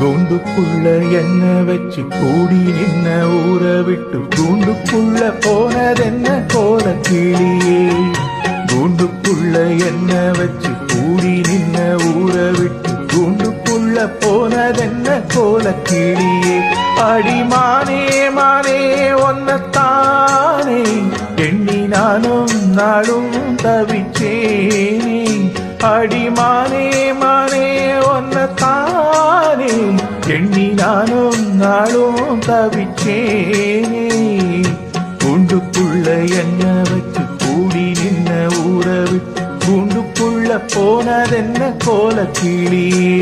கூண்டுக்குள்ள என்ன வச்சு கூடி நின்ன ஊற விட்டு கூண்டுக்குள்ள போனதென்ன கோல கிளியே. கூண்டுக்குள்ள என்ன வச்சு கூடி நின்ன ஊற விட்டு கூண்டுக்குள்ள போனதென்ன கோல கிளியே. அடிமானே மானே ஒன்னத்தானே எண்ணி நானும் நாளும் தவிச்சேனே. அடிமானே மானே ஒன்னத்தானே எண்ணி நானும் நாளும் தவிச்சேனே. கூண்டுக்குள்ள என்ன வச்சு கூடி நின்ன ஊற விட்டு கூண்டுக்குள்ள போனதென்ன கோல கிளியே.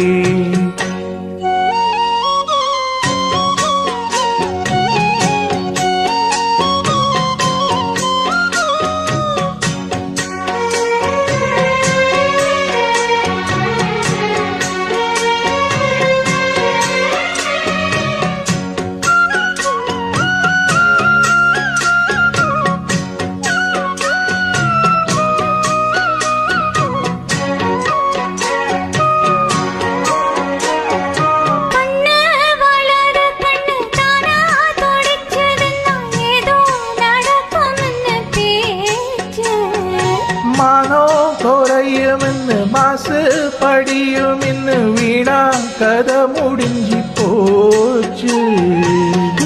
மாசு படியும் இன்னும் வீணா கதை முடிஞ்சி போச்சு.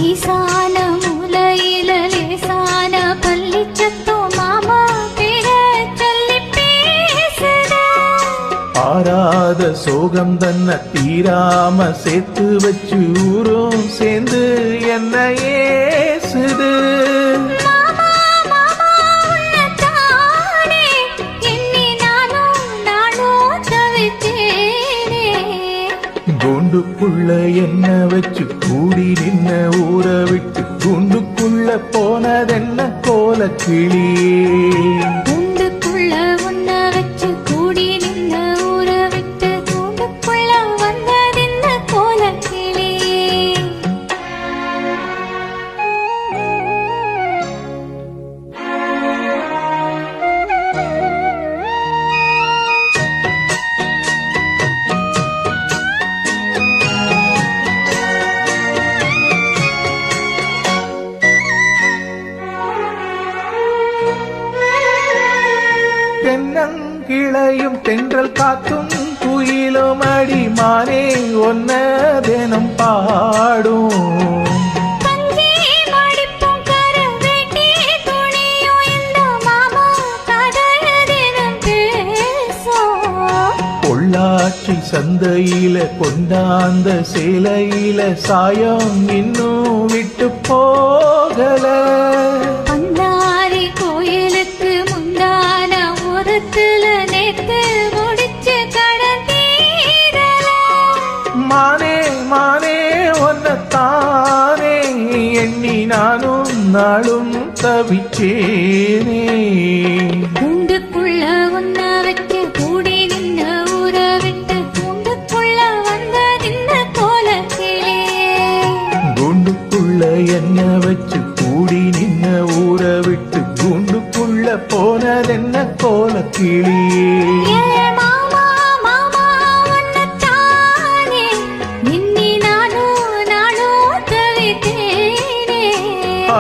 ஈசான மூலையில லேசான பள்ளி சத்தோ மாமா பேர சொல்லி பேசுத. ஆறாத சோகம் தன்னை தீராம சேர்த்து வச்சு ஊரும் சேர்ந்து என்ன ஏசுது. கூண்டுக்குள்ள என்ன வச்சு கூடி நின்ன ஊற விட்டு கூண்டுக்குள்ள போனதென்ன கோல கிளியே. கூண்டுக்குள்ள உன்ன வச்சு கூடி நின்ன ஊற விட்டு கூண்டுக்குள்ள வந்ததென்ன கோல கிளியே. தென்னங்கிளையும் தென்றல் காத்தும் குயிலும் அடிமானே ஒன்ன தினம் பாடும். பொள்ளாச்சி சந்தையில கொண்டாந்த சேலையில சாயம் இன்னும் விட்டு போகல. கோயிலுக்கு முந்தான உரத்துல நேத்து முடிச்சு கடந்தீரல. மானே மானே ஒன்னத்தானே எண்ணி நானும் நாளும் தவிச்சேனே. கூண்டுக்குள்ள உன்ன வச்சு கூடி நின்ன ஊற விட்டு கூண்டுக்குள்ள வந்ததின்ன கோல கிளியே. கூண்டுக்குள்ள என்ன வச்சு கூடி நின்ன ஊற விட்டு கூண்டுக்குள்ள போனதென்ன கோல கிளியே.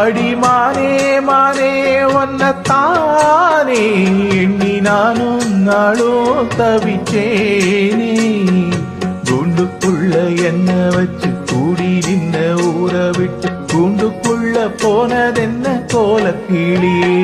அடிமானே மானே ஒன்னத்தானே எண்ணி நானும் நாளும் தவிச்சேனே. கூண்டுக்குள்ள என்ன வச்சு கூடி நின்ன ஊற விட்டு கூண்டுக்குள்ள போனதென்ன கோல கிளியே.